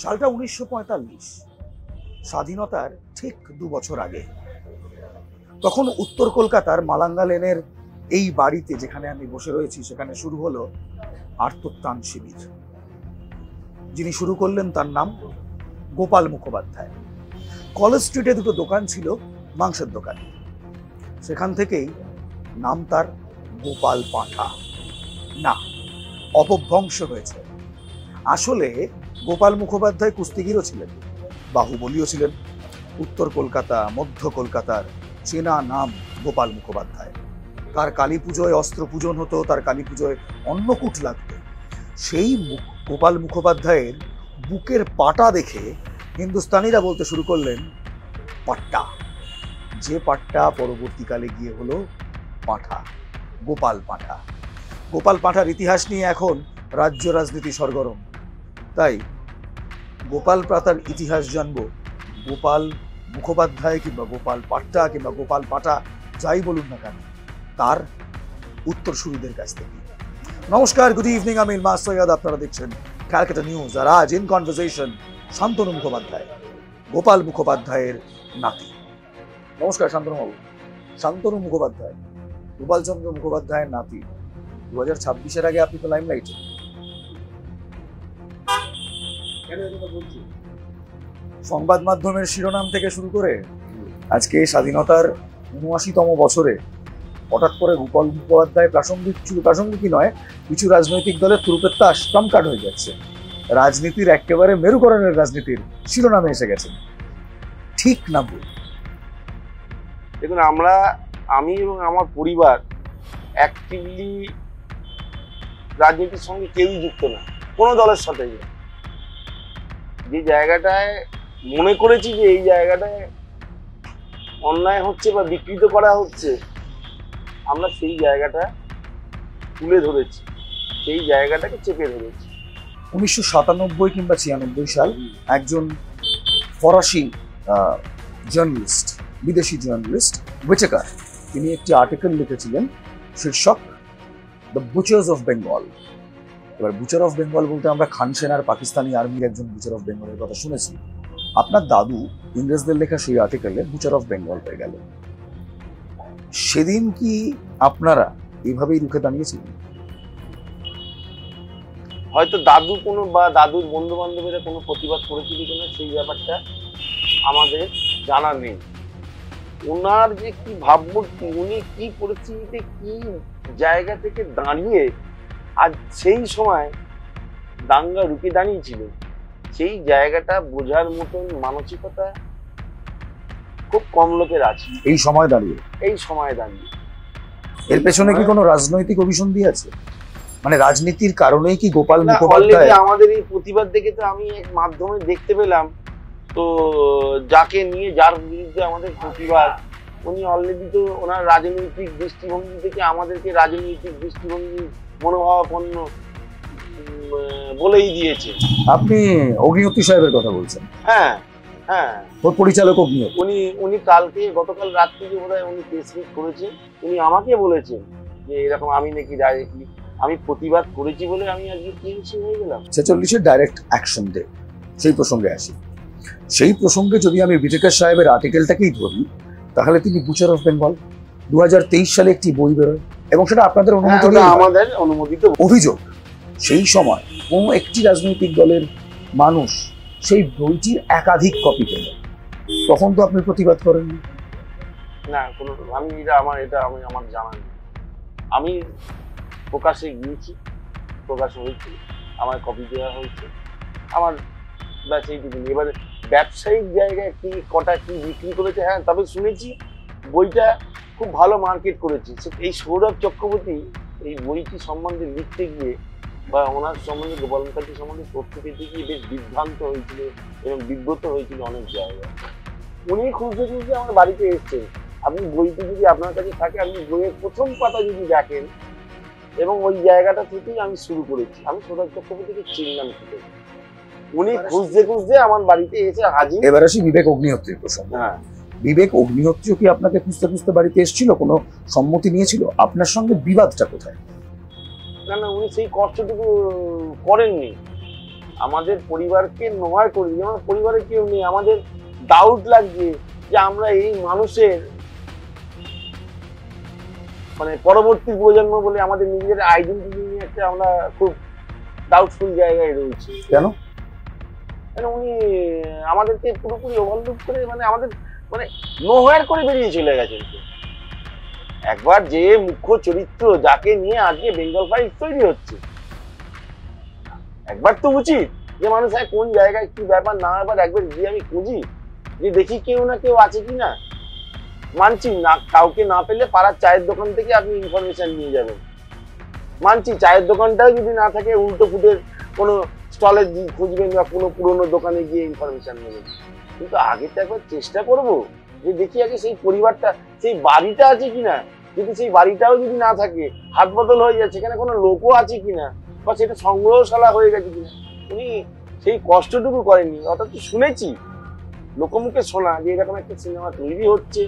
সালটা 1945, স্বাধীনতার ঠিক 2 বছর আগে। তখন উত্তর কলকাতার মালাঙ্গা লেনের এই বাড়িতে যেখানে আমি বসে রয়েছি সেখানে শুরু হলো আর্তত্রাণ শিবির। যিনি শুরু করলেন তার নাম গোপাল মুখোপাধ্যায়। কলেজ স্ট্রিটে দুটো দোকান ছিল, মাংসের দোকান। সেখান থেকেই নাম তার গোপাল পাঁঠা। না, অপভ্রংশ হয়েছে। আসলে গোপাল মুখোপাধ্যায় কুস্তিগিরও ছিলেন, বাহুবলীও ছিলেন। উত্তর কলকাতা, মধ্য কলকাতার চেনা নাম গোপাল মুখোপাধ্যায়। তার কালী পুজোয় অস্ত্র পূজন হতো, তার কালী পুজোয় অন্নকূট লাগতো। সেই গোপাল মুখোপাধ্যায়ের বুকের পাটা দেখে হিন্দুস্তানিরা বলতে শুরু করলেন পাট্টা। যে পাট্টা পরবর্তীকালে গিয়ে হলো পাঁঠা, গোপাল পাঁঠা। গোপাল পাঁঠার ইতিহাস নিয়ে এখন রাজ্য রাজনীতি সরগরম। তাই গোপাল পাঁঠার ইতিহাস জানবো গোপাল মুখোপাধ্যায় কিংবা গোপাল পাট্টা কিংবা গোপাল পাঁঠা যাই বলুন না কেন তার উত্তরসূরিদের কাছ থেকে। নমস্কার, গুড ইভিনিং, আমি ইলমাস সৈয়দ, আপনারা দেখছেন ক্যালকাটা নিউজ। আর আজ ইন কনভারসেশন শান্তনু মুখোপাধ্যায়, গোপাল মুখোপাধ্যায়ের নাতি। নমস্কার শান্তনুবাবু। শান্তনু মুখোপাধ্যায়, গোপালচন্দ্র মুখোপাধ্যায়ের নাতি। 2026-এর আগে আপনি তো লাইমলাইটে। সংবাদ মাধ্যমের শিরোনাম থেকে শুরু করে আজকে স্বাধীনতার ৭৯তম বছরে হঠাৎ করে গোপাল মুখোপাধ্যায় প্রাসঙ্গিকই নয়, কিছু রাজনৈতিক দলের তুরুপেত্তা স্ট্রামকার্ড হয়ে যাচ্ছে। রাজনীতির একেবারে মেরুকরণের রাজনীতির শিরোনামে এসে গেছেন। ঠিক না ভুল? দেখুন, আমি এবং আমার পরিবার অ্যাক্টিভলি রাজনীতির সঙ্গে কেউই যুক্ত না, কোনো দলের সাথে। যে জায়গাটায় মনে করেছি যে এই জায়গাটায় অন্যায় হচ্ছে বা বিকৃত করা হচ্ছে, আমরা সেই জায়গাটা তুলে ধরেছি, সেই জায়গাটাকে চেপে ধরেছি। 1997 কিংবা 96 সাল একজন ফরাসি জার্নালিস্ট, বিদেশি জার্নালিস্ট হুইটেকার, তিনি একটি আর্টিকেল লিখেছিলেন, শীর্ষক দ্য বুচার্স অফ বেঙ্গল। এবার বুচার অফ বেঙ্গল বলতে আমরা খান সেনার পাকিস্তানি আর্মির একজন বুচার অফ বেঙ্গলের কথা শুনেছি। আপনার দাদু ইংরেজদের লেখা সেই আর্টিকেলে বুচার অফ বেঙ্গল হয়ে গেল। সেদিন কি আপনারা এইভাবেই রুখে দাঁড়িয়েছিলেন? হয়তো দাদু বা দাদুর বন্ধু বান্ধবেরা কোনো প্রতিবাদ করেছিল কিনা সেই ব্যাপারটা আমাদের জানা নেই। ওনার যে কি ভাবমূর্তি, উনি কি পরিস্থিতিতে কি জায়গা থেকে দাঁড়িয়ে আজ সেই সময় দাঙ্গা রুখে দাঁড়িয়েছিল, সেই জায়গাটা বোঝার মতন মানসিকতা খুব কম লোকের আছে এই সময় দাঁড়িয়ে। এর পেছনে কি কোনো রাজনৈতিক অভিসন্ধি আছে? মানে রাজনীতির কারণেই কি গোপাল মুখোপাধ্যায়? আমাদের এই প্রতিবাদ দেখে তো আমি এক মাধ্যমে দেখতে পেলাম, তো যাকে নিয়ে, যার বিরুদ্ধে আমাদের প্রতিবাদ, উনি অলরেডি তো ওনার রাজনৈতিক দৃষ্টিভঙ্গি থেকে আমাদেরকে রাজনৈতিক দৃষ্টিভঙ্গি মনোভাবাপন্ন বলেই দিয়েছে। আপনি অগ্নিহোত্রী সাহেবের কথা বলছেন? হ্যাঁ হ্যাঁ, ওর পরিচালক অগ্নিহোত্রী। উনি গতকাল রাত্রি বোধহয় উনি প্রেস মিট করেছেন, উনি আমাকে বলেছেন যে এরকম আমি নাকি ডাইরেক্টলি আমি প্রতিবাদ করেছি বলে আমি আজকে টিএমসি হয়ে গেলাম। 46-এর ডাইরেক্ট অ্যাকশন ডে, সেই প্রসঙ্গে আসি। সেই প্রসঙ্গে যদি আমি বিটেকার সাহেবের আর্টিকেলটাকেই ধরি, তাহলে তিনি বুচার অফ বেঙ্গল। 2023 সালে একটি বই বেরোয় এবং সেটা আপনাদের অনুমোদিত। আমাদের অনুমোদিত। অভিযোগ, সেই সময় কোনো একটি রাজনৈতিক দলের মানুষ সেই বইটির একাধিক কপি পেল, তখন তো আপনি প্রতিবাদ করেননি? না, কোনো আমার জানা নেই। আমি প্রকাশে গিয়েছি, প্রকাশ হয়েছে, আমার কপি দেওয়া হয়েছে, আমার ব্যাস এইটুকু। এবারে ব্যবসায়িক জায়গায় কি কটা কি বিক্রি করেছে, হ্যাঁ, তবে শুনেছি বইটা খুব ভালো মার্কেট করেছে। এই সৌরভ চক্রবর্তী এই বইটি সম্বন্ধে লিখতে গিয়ে বা ওনার সম্বন্ধে, গোপাল মুখার্জি সম্বন্ধে তথ্য পেতে গিয়ে বেশ বিভ্রান্ত হয়েছিল এবং বিব্রত হয়েছিল অনেক জায়গায়। উনি খুঁজতে খুঁজতে আমার বাড়িতে এসছেন। আপনি বইটি যদি আপনার কাছে থাকে, আপনি বইয়ের প্রথম পাতা যদি দেখেন, এবং ওই জায়গাটা থেকেই আমি শুরু করেছি। আমি সৌরভ চক্রবর্তীকে চিনলাম কি করে, উনি খুঁজতে খুঁজতে আমার বাড়িতে এসে হাজির। এবার আসি বিবেক অগ্নিহোত্রীর প্রসঙ্গে। হ্যাঁ, বিবেক অগ্নিহোত্রী কি আপনাকে খুঁজতে খুঁজতে বাড়িতে এসেছিল? কোনো সম্মতি নিয়েছিল? আপনার সঙ্গে বিবাদটা কোথায়? না, উনি সেই কষ্টটুকু করেননি। আমাদের পরিবারকে নয় করি, যেমন পরিবারে কেউ নেই, আমাদের ডাউট লাগছে যে আমরা এই মানুষের মানে পরবর্তী প্রজন্ম বলে আমাদের নিজেদের আইডেন্টিটি নিয়ে একটা আমরা খুব ডাউটফুল জায়গায় রয়েছি। কেন? উনি আমাদেরকে পুরোপুরি ওভারলুক করে মানে আমাদের মানে নোহয়ার করে বেরিয়ে চলে গেছেন। একবার যে মুখ্য চরিত্র যাকে নিয়ে আজকে বেঙ্গল ফাইলস তৈরি হচ্ছে, একবার তো উচিত যে মানুষ কোন জায়গায় কি ব্যাপার না ব্যাপার একবার গিয়ে আমি খুঁজি, যে দেখি কেউ না কেউ আছে কিনা। মানছি না কাউকে না পেলে পাড়ার চায়ের দোকান থেকে আপনি ইনফরমেশন নিয়ে যাবেন, মানছি চায়ের দোকানটাও যদি না থাকে উল্টো ফুটের কোনো স্টলে খুঁজবেন বা কোনো পুরোনো দোকানে গিয়ে ইনফরমেশন নেবেন। কিন্তু আগে তো একবার চেষ্টা করবো যে দেখি আগে সেই পরিবারটা, সেই বাড়িটা আছে কিনা। যদি সেই বাড়িটাও যদি না থাকে, হাত বদল হয়ে যায়, সেখানে কোনো লোকও আছে কিনা বা সেটা সংগ্রহশালা হয়ে গেছে কিনা। উনি সেই কষ্টটুকু করেননি, অর্থাৎ শুনেছি লোকমুখে শোনা যে এরকম একটা সিনেমা তৈরি হচ্ছে,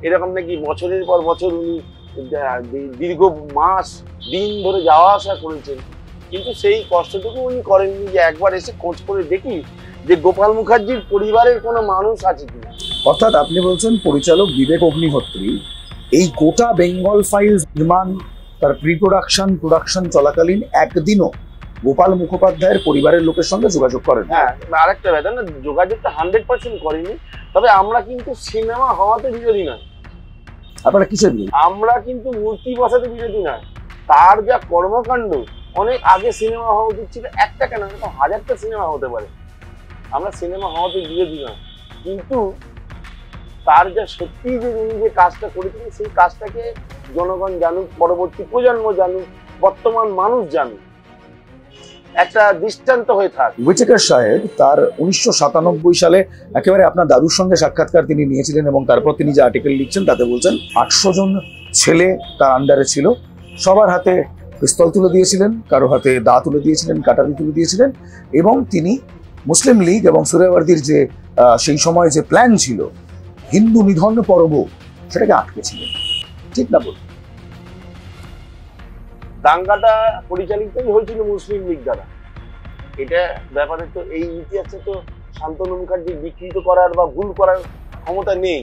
এরকম নাকি বছরের পর বছর উনি দীর্ঘ মাস দিন ধরে যাওয়া আসা করেছেন, কিন্তু সেই কষ্টটুকু উনি করেননি যে একবার এসে খোঁজ করে দেখি যে গোপাল মুখার্জির পরিবারের কোনো মানুষ আছে কিনা। অর্থাৎ আপনি বলছেন পরিচালক বিবেক অগ্নিহোত্রী এই গোটা বেঙ্গল ফাইলস নির্মাণ তার প্রোডাকশন চলাকালীন একদিনও গোপাল মুখোপাধ্যায়ের পরিবারের লোকের সঙ্গে যোগাযোগ করেন? হ্যাঁ, আরেকটা ব্যাপার না, যোগাযোগটা 100% করেনি, তবে আমরা কিন্তু সিনেমা হওয়াতে বিরোধী নয়। আপনারা কিসের বিরোধী? আমরা কিন্তু মূর্তি বসাতে বিরোধী নয়। তার যা কর্মকাণ্ড, অনেক আগে সিনেমা হওয়া উচিত ছিল, একটা কেন এরকম 1000টা সিনেমা হতে পারে। আমরা সিনেমা হওয়াতে বিরোধী নয়, কিন্তু তার যা সত্যি যে উনি যে কাজটা করেছিলেন সেই কাজটাকে জনগণ জানুক, পরবর্তী প্রজন্ম জানুক, বর্তমান মানুষ জানুক, একটা দৃষ্টান্ত হয়ে থাক। হুইটেকার সাহেব তার 1997 সালে একেবারে আপনার দাদুর সঙ্গে সাক্ষাৎকার তিনি নিয়েছিলেন এবং তারপর তিনি যে আর্টিকেল লিখছেন তাতে বলছেন 800 জন ছেলে তার আন্ডারে ছিল, সবার হাতে পিস্তল তুলে দিয়েছিলেন, কারো হাতে দা তুলে দিয়েছিলেন, কাটারি তুলে দিয়েছিলেন, এবং তিনি মুসলিম লীগ এবং সুরেওয়ার্দির যে সেই সময় যে প্ল্যান ছিল হিন্দু নিধন পর্ব সেটাকে আটকেছিলেন, ঠিক না? বল, দাঙ্গাটা পরিচালিতই হয়েছিল মুসলিম লীগ দ্বারা। এটা ব্যাপারে তো এই ইতিহাসে তো শান্তনু মুখার্জি বিকৃত করার বা ভুল করার ক্ষমতা নেই,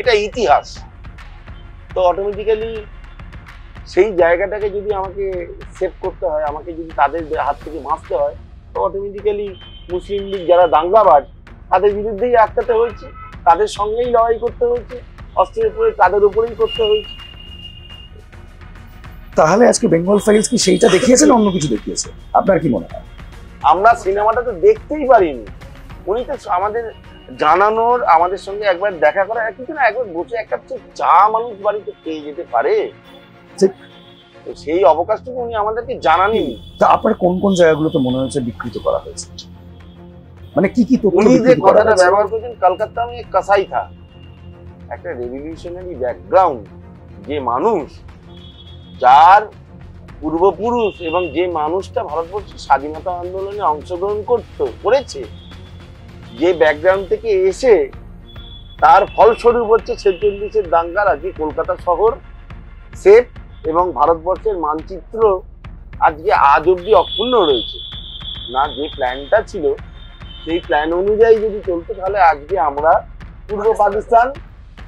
এটা ইতিহাস। তো অটোমেটিক্যালি সেই জায়গাটাকে যদি আমাকে সেভ করতে হয়, আমাকে যদি তাদের হাত থেকে বাঁচতে হয়, তো অটোমেটিক্যালি মুসলিম লীগ যারা দাঙ্গাবাজ তাদের বিরুদ্ধেই আটকাতে হয়েছে, তাদের সঙ্গেই লড়াই করতে হয়েছে, অস্ত্রের উপরে তাদের উপরেই করতে হয়েছে। তাহলে আজকে বেঙ্গল ফাইলস কি সেইটা দেখিয়েছে না অন্য কিছু দেখিয়েছে? আপনার কি মনে হয়? আমরা সিনেমাটা তো দেখতেই পারিনি, উনি তো আমাদের জানানোর, আমাদের সঙ্গে একবার দেখা করা, কিছু না একবার বসে এক কাপ চা মানুষ বাড়িতে পেয়ে যেতে পারে, তো সেই অবকাশটুকু উনি আমাদেরকে জানাননি। তা আপনার কোন কোন জায়গাগুলোতে মনে হয়েছে বিকৃত করা হয়েছে? মানে কি কি উনি যে কথাটা ব্যবহার করেছেন, কলকাতা আমি কাসাই থা, একটা রেভলিউশনারি ব্যাকগ্রাউন্ড, যে মানুষ, যার পূর্বপুরুষ এবং যে মানুষটা ভারতবর্ষের স্বাধীনতা আন্দোলনে অংশগ্রহণ করেছে, যে ব্যাকগ্রাউন্ড থেকে এসে তার ফলস্বরূপ হচ্ছে 46-এর দাঙ্গার আজকে কলকাতা শহর সেট এবং ভারতবর্ষের মানচিত্র আজকে আজ অব্দি অক্ষুণ্ণ রয়েছে। না, যে প্ল্যানটা ছিল সেই প্ল্যান অনুযায়ী যদি চলতো তাহলে আজকে আমরা পূর্ব পাকিস্তান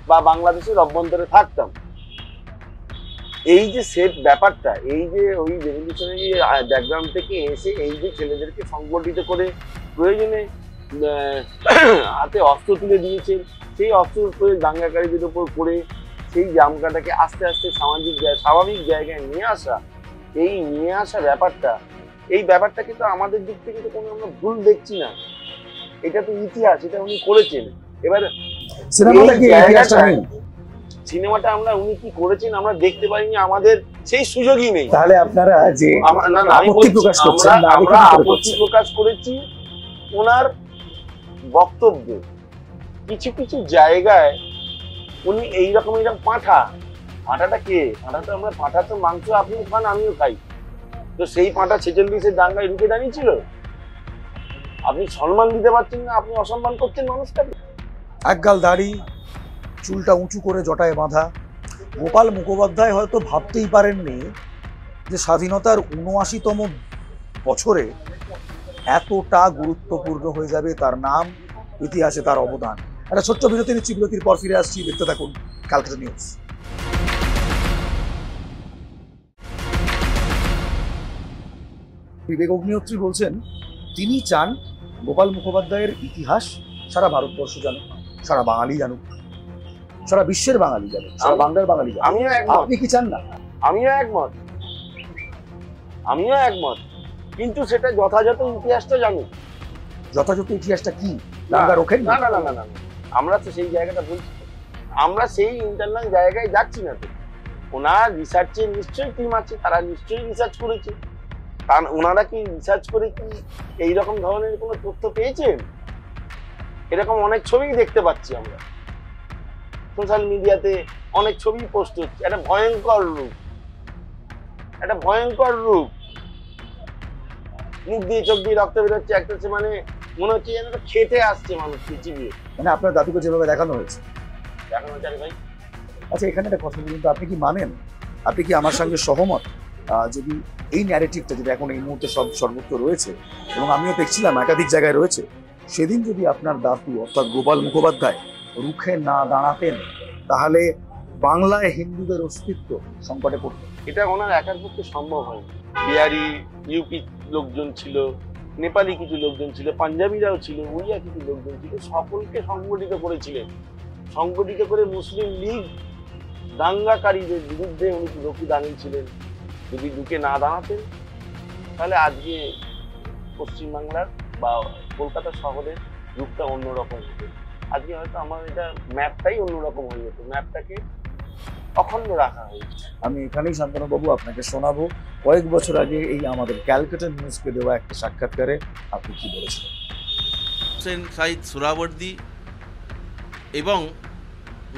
বা বাংলাদেশের অভ্যন্তরে থাকতাম। এই যে সেট ব্যাপারটা, এই যে ওই রেভলিউশনারি ব্যাকগ্রাউন্ড থেকে এসে এই যে ছেলেদেরকে সংগঠিত করে প্রয়োজনে হাতে অস্ত্র তুলে দিয়েছেন, সেই অস্ত্র করে দাঙ্গাকারীদের উপর করে সেই জামকাটাকে আস্তে আস্তে স্বাভাবিক জায়গায় নিয়ে আসা, এই নিয়ে আসা ব্যাপারটা, এই ব্যাপারটা কিন্তু আমাদের দিক থেকে তো কোনো আমরা ভুল দেখছি না, এটা তো ইতিহাস, এটা উনি করেছেন। এবার সিনেমাটা আমরা উনি কি করেছেন আমরা দেখতে পারিনি, আমাদের সেই সুযোগই নেই। তাহলে আপনারা যে আপত্তি প্রকাশ করছেন, আমরা আপত্তি প্রকাশ করেছি ওনার বক্তব্যে। কিছু কিছু জায়গায় উনি এইরকম পাঁঠাটা কে, পাঁঠা তো মাংস আপনিও খান আমিও খাই, তো সেই পাঁঠা 46-এর দাঙ্গায় রুখে দাঁড়িয়েছিল। আপনি সম্মান দিতে পারছেন না, আপনি অসম্মান করছেন মানুষটাকে। একগাল দাড়ি, চুলটা উঁচু করে জটায় বাঁধা গোপাল মুখোপাধ্যায় হয়তো ভাবতেই পারেননি যে স্বাধীনতার ৭৯তম বছরে এতটা গুরুত্বপূর্ণ হয়ে যাবে তার নাম, ইতিহাসে তার অবদান। একটা ছোট্ট বিরতি নিচ্ছি, বিরতির পর ফিরে আসছি। দেখতে থাকুন ক্যালকাটা নিউজ। বিবেক অগ্নিহোত্রী বলছেন তিনি চান গোপাল মুখোপাধ্যায়ের ইতিহাস সারা ভারতবর্ষ জানুক, সারা বাঙালি জানুক, সারা বিশ্বের বাঙালি জানুক, সারা বাংলার বাঙালি জানুক। আমিও একমত, আপনি কি চান না? আমিও একমত, আমিও একমত, কিন্তু সেটা যথাযথ ইতিহাসটা জানুক। যথাযথ ইতিহাসটা কি? দাঙ্গা রোখেন না না না না না, আমরা তো সেই জায়গাটা বলছি, আমরা সেই ইন্টারনাল জায়গায় যাচ্ছি না তো। ওনার রিসার্চে নিশ্চয়ই টিম আছে, তারা নিশ্চয়ই রিসার্চ করেছে। কারণ ওনারা কি রিসার্চ করে কি এইরকম ধরনের কোনো তথ্য পেয়েছেন? এরকম অনেক ছবি দেখতে পাচ্ছি আমরা সোশ্যাল মিডিয়াতে, অনেক ছবি পোস্ট হচ্ছে। একটা ভয়ঙ্কর রূপ, একটা ভয়ঙ্কর রূপ, মুখ দিয়ে চোখ দিয়ে রক্ত বেরোচ্ছে, একটা মানে মনে হচ্ছে যেন খেতে আসছে মানুষ পৃথিবী। মানে আপনার দাদুকে যেভাবে দেখানো হয়েছে দেখানো যায় ভাই। আচ্ছা, এখানে একটা কথা বলুন তো, আপনি কি মানেন, আপনি কি আমার সঙ্গে সহমত যদি এই ন্যারেটিভটা যেটা এখন এই মুহূর্তে সর্বত্র রয়েছে এবং আমিও দেখছিলাম একাধিক জায়গায় রয়েছে, সেদিন যদি আপনার দাদু অর্থাৎ গোপাল মুখোপাধ্যায় রুখে না দাঁড়াতেন তাহলে বাংলায় হিন্দুদের অস্তিত্ব সংকটে পড়ত? এটা ওনার একার পক্ষে সম্ভব হয়নি। বিহারি, ইউপি লোকজন ছিল, নেপালি কিছু লোকজন ছিল, পাঞ্জাবিরাও ছিল, উড়িয়া কিছু লোকজন ছিল, সকলকে সংগঠিত করেছিলেন। সংগঠিত করে মুসলিম লীগ দাঙ্গাকারীদের বিরুদ্ধে উনি রুখে দাঁড়িয়েছিলেন। যদি রুখে না দাঁড়াতেন তাহলে আজকে পশ্চিমবাংলার বা কলকাতা শহরের রূপটা অন্যরকম হতো। আজকে হয়তো আমার এটা ম্যাপটাই অন্যরকম হয়ে যেত, ম্যাপটাকে অখণ্ড রাখা হয়েছে। আমি এখানেই শান্তনুবাবু আপনাকে শোনাবো কয়েক বছর আগে এই আমাদের ক্যালকাটা নিউজকে দেওয়া একটা সাক্ষাৎকারে আপনি কি বলেছিলেন। হোসেন সাইদ সোহরাওয়ার্দী এবং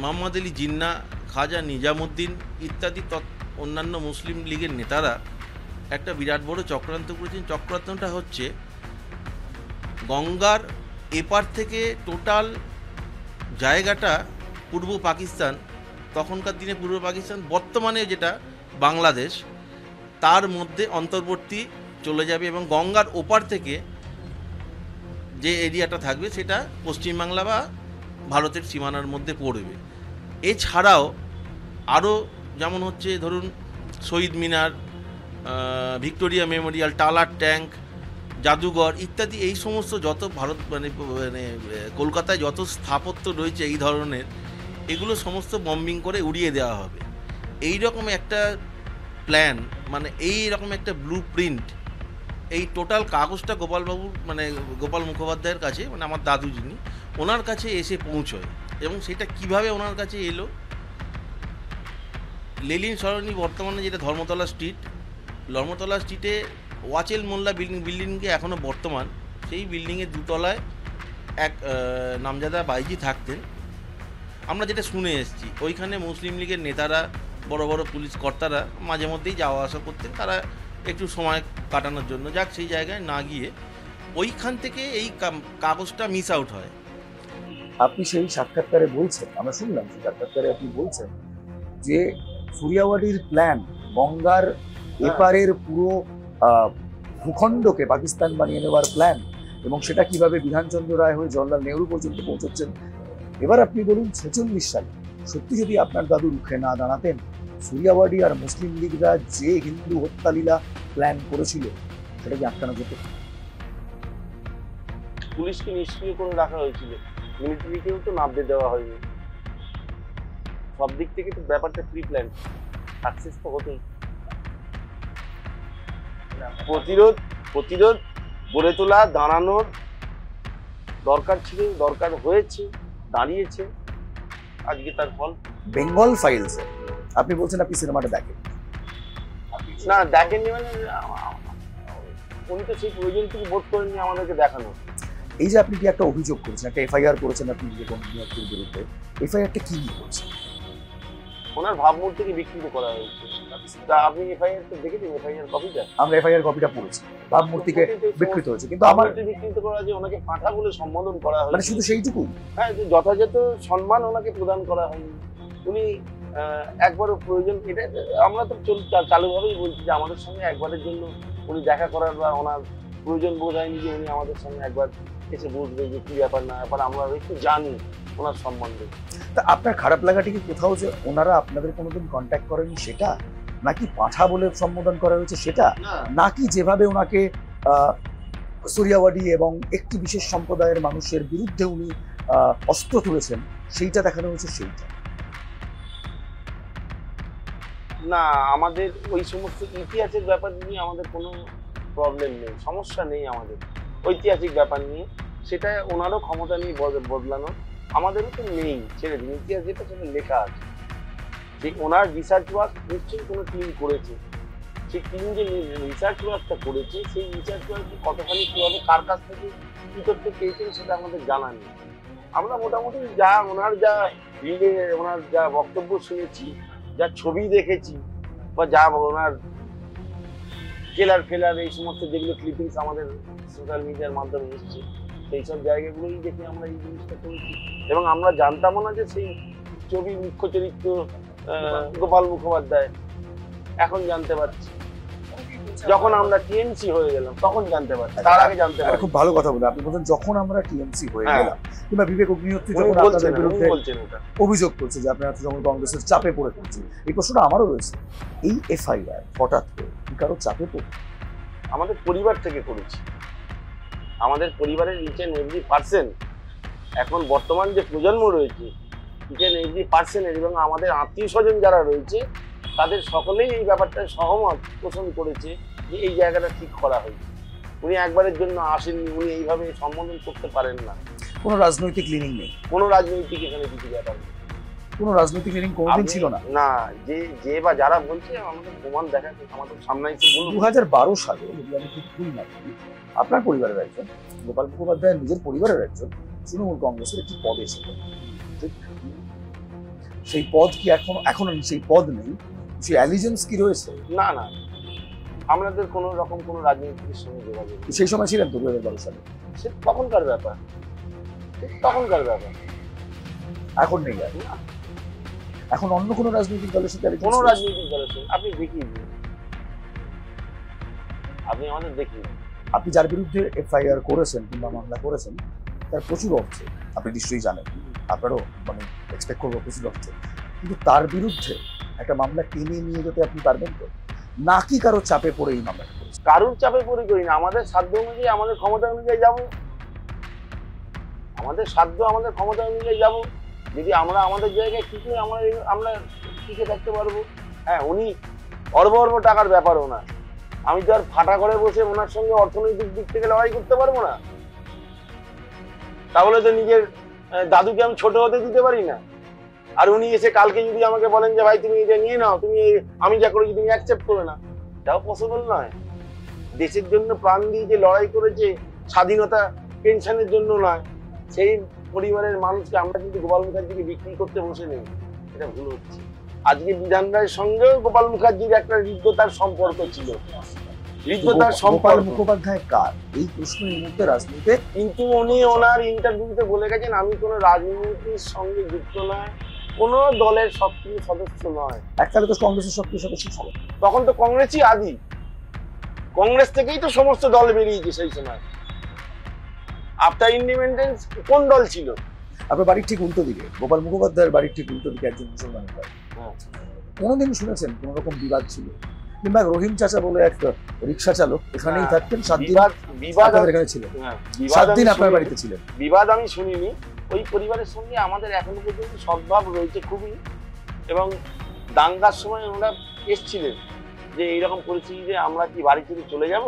মোহাম্মদ আলী জিন্নাহ, খাজা নিজামুদ্দিন ইত্যাদি অন্যান্য মুসলিম লীগের নেতারা একটা বিরাট বড় চক্রান্ত করেছেন। চক্রান্তটা হচ্ছে গঙ্গার এপার থেকে টোটাল জায়গাটা পূর্ব পাকিস্তান, তখনকার দিনে পূর্ব পাকিস্তান, বর্তমানে যেটা বাংলাদেশ, তার মধ্যে অন্তর্বর্তী চলে যাবে এবং গঙ্গার ওপার থেকে যে এরিয়াটা থাকবে সেটা পশ্চিমবাংলা বা ভারতের সীমানার মধ্যে পড়বে। এছাড়াও আরও যেমন হচ্ছে ধরুন শহীদ মিনার, ভিক্টোরিয়া মেমোরিয়াল, টালার ট্যাঙ্ক, জাদুঘর ইত্যাদি এই সমস্ত যত ভারত মানে কলকাতায় যত স্থাপত্য রয়েছে এই ধরনের, এগুলো সমস্ত বম্বিং করে উড়িয়ে দেওয়া হবে। এই রকম একটা প্ল্যান, মানে এই রকম একটা ব্লু প্রিন্ট, এই টোটাল কাগজটা গোপালবাবুর মানে গোপাল মুখোপাধ্যায়ের কাছে, মানে আমার দাদু যিনি, ওনার কাছে এসে পৌঁছয়। এবং সেটা কিভাবে ওনার কাছে এলো, লেলিন সরণি বর্তমানে যেটা ধর্মতলা স্ট্রিটে ওয়াচেল মোল্লা বিল্ডিংকে এখনও বর্তমান, সেই বিল্ডিংয়ের দুতলায় এক নামজাদা বাইজি থাকতেন। আমরা যেটা শুনে এসেছি, ওইখানে মুসলিম লীগের নেতারা, বড় বড় পুলিশ কর্তারা মাঝে মধ্যেই যাওয়া আসা করতেন, তারা একটু সময় কাটানোর জন্য। যাক, সেই জায়গায় না গিয়ে ওইখান থেকে এই কাগজটা মিস আউট হয়। আপনি সেই সাক্ষাৎকারে বলছেন, আমরা শুনলাম সেই সাক্ষাৎকারে আপনি বলছেন যে সুরিয়াওয়াড়ির প্ল্যান গঙ্গার এপারের পুরো ভূখণ্ডকে পাকিস্তান বানিয়ে নেওয়ার প্ল্যান, এবং সেটা কিভাবে বিধানচন্দ্র রায় হয়ে জওহরলাল নেহরু পর্যন্ত পৌঁছচ্ছেন। এবার আপনি বলুন 46 সালে সত্যি যদি আপনার দাদু রুখে না দাঁড়াতেন, সুরিয়াওয়াড়ি আর মুসলিম লীগরা যে হিন্দু হত্যালীলা প্ল্যান করেছিল সেটা কি আটকানো যেত? পুলিশকে নিষ্ক্রিয় করে রাখা হয়েছিল, মিলিটারিকেও তো নামতে দেওয়া হয়নি। সব দিক থেকে তো ব্যাপারটা প্রি প্ল্যান, সাকসেস তো হতোই। প্রতিরোধ গড়ে তোলা, দাঁড়ানোর দরকার ছিল, দরকার হয়েছে, দাঁড়িয়েছে, আজকে তার ফল। বেঙ্গল ফাইলস আপনি বলছেন আপনি সিনেমাটা দেখেন না, দেখেননি মানে উনি তো সেই প্রয়োজনটুকু বোধ করেননি আমাদেরকে দেখানো। এই যে আপনি কি একটা অভিযোগ করেছেন, একটা এফআইআর করেছেন আপনি নিজের বিরুদ্ধে, এফআইআরটা কি নিয়ে করছেন? ওনার ভাবমূর্তিকে বিকৃত করা হয়েছে। তা আপনি এফআইআর তো দেখেছেন, এফআইআর কপিটা? আমরা এফআইআর কপিটা পড়েছি, ভাবমূর্তিকে বিকৃত হয়েছে, কিন্তু আমার বিকৃত করা যে ওনাকে পাঁঠা বলে সম্বোধন করা হয়েছে, মানে শুধু সেইটুকু? হ্যাঁ, যথাযথ সম্মান ওনাকে প্রদান করা হয়নি। উনি একবারও প্রয়োজন, এটা আমরা তো চালুভাবেই বলছি যে আমাদের সঙ্গে একবারের জন্য উনি দেখা করার বা ওনার প্রয়োজন বোধ হয়নি যে উনি আমাদের সঙ্গে একবার এসে বসবে যে কি ব্যাপার না ব্যাপার, আমরা একটু জানি ওনার সম্বন্ধে। তা আপনার খারাপ লাগাটি কি কোথাও যে ওনারা আপনাদের কোনোদিন কন্ট্যাক্ট করেনি সেটা, নাকি পাঁঠা বলে সম্বোধন করা হয়েছে সেটা, নাকি যেভাবে ওনাকে সুরিয়াওয়াড়ি এবং একটি বিশেষ সম্প্রদায়ের মানুষের বিরুদ্ধে উনি অস্ত্র তুলেছেন সেইটা দেখানো হয়েছে সেইটা? না, আমাদের ওই সমস্ত ইতিহাসের ব্যাপার নিয়ে আমাদের কোনো প্রবলেম নেই, সমস্যা নেই আমাদের ঐতিহাসিক ব্যাপার নিয়ে। সেটা ওনারও ক্ষমতা নেই বদলানোর, আমাদেরও তো নেই। ছেড়ে দিন, ইতিহাস যেটা সেটা লেখা আছে যে ওনার রিসার্চ ওয়ার্ক নিশ্চয়ই কোনো টিম করেছে। সেই টিম যে রিসার্চ ওয়ার্কটা করেছে সেই রিসার্চ ওয়ার্ক কতখানি কীভাবে কার কাছ থেকে কী তথ্য পেয়েছেন সেটা আমাদের জানা নেই। আমরা মোটামুটি যা ওনার যা ওনার যা বক্তব্য শুনেছি, যা ছবি দেখেছি, বা যা ওনার ফেলার এই সমস্ত যেগুলো ক্লিপিংস আমাদের সোশ্যাল মিডিয়ার মাধ্যমে এসছে, সেই সব জায়গাগুলোই দেখে আমরা এই জিনিসটা করেছি। এবং আমরা জানতামও না যে সেই ছবির মুখ্য চরিত্র গোপাল মুখোপাধ্যায়, এখন জানতে পারছি। যখন আমরা টিএমসি হয়ে গেলাম তখন জানতে পারছি, তার আগে জানতে পারছি। খুব ভালো কথা বলে আপনি বলছেন যখন আমরা টিএমসি হয়ে গেলাম, কিংবা বিবেক অগ্নিহোত্রী যখন উনি আপনাদের বিরুদ্ধে বলছেন ওটা অভিযোগ করছে যে আপনারা তৃণমূল কংগ্রেসের চাপে পড়ে পড়ছে, এই প্রশ্নটা আমারও রয়েছে। এই এফআইআর হঠাৎ করে কি কারো চাপে পড়ে? আমাদের পরিবার থেকে করেছি। আমাদের পরিবারের ইচ অ্যান্ড এভরি পার্সন, এখন বর্তমান যে প্রজন্ম রয়েছে, ইচ অ্যান্ড এভরি পার্সনের এবং আমাদের আত্মীয় স্বজন যারা রয়েছে তাদের সকলেই এই ব্যাপারটা সহমত পোষণ করেছে যে এই জায়গাটা ঠিক করা হয়েছে। উনি একবারের জন্য আসেননি, উনি এইভাবে সম্বোধন করতে পারেন না। কোনো রাজনৈতিক লিনিং নেই, কোনো রাজনৈতিক এখানে কিছু ব্যাপার নেই, কোনো রাজনৈতিক লিনিং কোনোদিন ছিল না। না, যে বা যারা বলছে আমাদের প্রমাণ দেখাচ্ছে, আমাদের সামনে এসে বলুন। 2012 সালে যদি আমি ঠিক ভুল না করি, আপনার পরিবারের একজন, গোপাল মুখোপাধ্যায়ের নিজের পরিবারের একজন তৃণমূল কংগ্রেসের একটি পদে ছিল, সেই পদ কি এখন সেই পদ নেই, সেই অ্যালিজেন্স কি রয়েছে? না, আমাদের কোনো রকম কোনো রাজনীতির সঙ্গে যোগাযোগ নেই। সেই সময় ছিলেন তো 2012 সালে? সে তখনকার ব্যাপার, এখন নেই আর? এখন অন্য কোনো রাজনৈতিক দলের সাথে কোনো রাজনৈতিক দলের সঙ্গে আপনি দেখিয়ে দিন, আপনি আমাদের দেখিয়ে দিন। আপনি যার বিরুদ্ধে এফআইআর করেছেন কিংবা মামলা করেছেন তার প্রচুর অর্থ, আপনি নিশ্চয়ই জানেন, আপনারও মানে এক্সপেক্ট করবো প্রচুর অর্থ, কিন্তু তার বিরুদ্ধে একটা মামলা টেনে নিয়ে যেতে আপনি পারবেন তো, নাকি কারো চাপে পড়ে এই মামলা করেছেন? কারুর চাপে পড়ে করি না, আমাদের সাধ্য অনুযায়ী, আমাদের ক্ষমতা অনুযায়ী যাবো, আমাদের সাধ্য আমাদের ক্ষমতা অনুযায়ী যাবো। যদি আমরা আমাদের জায়গায় ঠিক নেই, আমরা টিকে থাকতে পারবো। হ্যাঁ, উনি অর্ব টাকার ব্যাপারও না, আমি তো আর ফাটা করে বসে ওনার সঙ্গে অর্থনৈতিক দিক থেকে লড়াই করতে পারবো না। তাহলে তো নিজের দাদুকে আমি ছোট হতে দিতে পারি না। আর উনি এসে কালকে যদি আমাকে বলেন যে ভাই তুমি এটা নিয়ে নাও, তুমি আমি যা করেছি তুমি অ্যাকসেপ্ট করে না, তাও পসিবল নয়। দেশের জন্য প্রাণ দিয়ে যে লড়াই করেছে, স্বাধীনতা পেনশনের জন্য নয়, সেই পরিবারের মানুষকে আমরা কিন্তু গোপাল মুখার্জিকে বিক্রি করতে বসে নেই, এটা ভুল হচ্ছে। আজকে বিধান রায়ের সঙ্গেও গোপাল মুখার্জির একটা হৃদ্যতার সম্পর্ক ছিল, হৃদ্যতার সম্পর্ক। মুখোপাধ্যায় কার এই প্রশ্ন এই মুহূর্তে রাজনীতিতে, কিন্তু উনি ওনার ইন্টারভিউতে বলে গেছেন আমি কোনো রাজনীতির সঙ্গে যুক্ত নয়, কোনো দলের সক্রিয় সদস্য নয়। এককালে তো কংগ্রেসের সক্রিয় সদস্য ছিল, তখন তো কংগ্রেসই আদি, কংগ্রেস থেকেই তো সমস্ত দল বেরিয়েছে সেই সময়। আফটার ইন্ডিপেন্ডেন্স কোন দল ছিল? আপনার বাড়ির ঠিক উল্টো দিকে, গোপাল মুখোপাধ্যায়ের বাড়ির ঠিক উল্টো দিকে একজন মুসলমান ভাই, কোনোদিন শুনেছেন কোন রকম বিবাদ ছিল? কিংবা রহিম চাচা বলে এক রিক্সা চালক এখানেই থাকতেন, 7 দিন এখানে ছিলেন, 7 দিন আপনার বাড়িতে ছিলেন। বিবাদ আমি শুনিনি, ওই পরিবারের সঙ্গে আমাদের এখনো পর্যন্ত সদ্ভাব রয়েছে খুবই। এবং দাঙ্গার সময় ওনারা এসছিলেন যে এইরকম পরিস্থিতিতে আমরা কি বাড়ি ছেড়ে চলে যাব,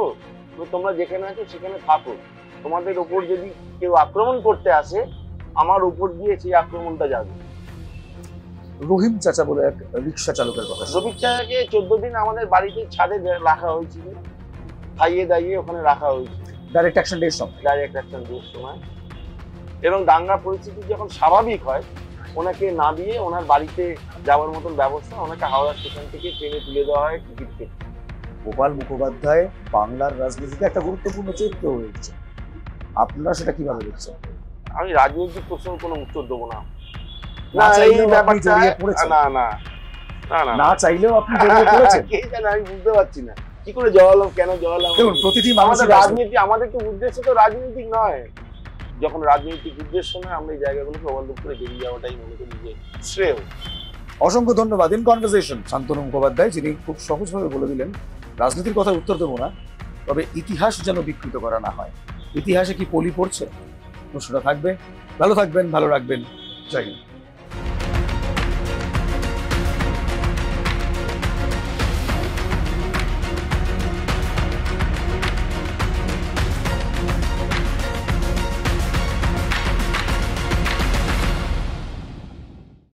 তো তোমরা যেখানে আছো সেখানে থাকো, তোমাদের ওপর যদি কেউ আক্রমণ করতে আসে আমার উপর দিয়ে সেই আক্রমণটা যাবে। রহিম চাচা বলে এক রিক্সা চালকের কথা, রহিম চাচাকে 14 দিন আমাদের বাড়িতে ছাদে রাখা হয়েছিল, খাইয়ে দাইয়ে ওখানে রাখা হয়েছিল ডাইরেক্ট অ্যাকশন ডের সময়। এবং দাঙ্গা পরিস্থিতি যখন স্বাভাবিক হয় ওনাকে না দিয়ে ওনার বাড়িতে যাওয়ার মতন ব্যবস্থা, ওনাকে হাওড়া স্টেশন থেকে ট্রেনে তুলে দেওয়া হয় টিকিট কেটে। গোপাল মুখোপাধ্যায় বাংলার রাজনীতিতে একটা গুরুত্বপূর্ণ চরিত্র হয়ে উঠছে, আপনারা সেটা কিভাবে দেখছেন? আমি রাজনৈতিক প্রশ্নের কোনো উত্তর দেবো না। না চাইলেও আপনি জড়িয়ে পড়েছেন, না চাইলেও আপনি জড়িয়ে পড়েছেন, কে জানে, আমি বুঝতে পারছি না। কি করে জড়ালাম, কেন জড়ালাম? দেখুন প্রতিটি আমাদের মানুষের রাজনীতি, আমাদের তো উদ্দেশ্য তো রাজনৈতিক নয়। যখন রাজনৈতিক উদ্দেশ্য নয়, আমরা এই জায়গাগুলোকে ওভারলুক করে বেরিয়ে যাওয়াটাই মনে করি যে শ্রেয়। অসংখ্য ধন্যবাদ। ইন কনভারসেশন শান্তনু মুখোপাধ্যায়, যিনি খুব সহজভাবে বলে দিলেন রাজনীতির কথা উত্তর দেবো না, তবে ইতিহাস যেন বিকৃত করা না হয়। ইতিহাসে কি পলি পড়ছে? প্রশ্নটা থাকবে। ভালো থাকবেন, ভালো রাখবেন। জয় হিন্দ।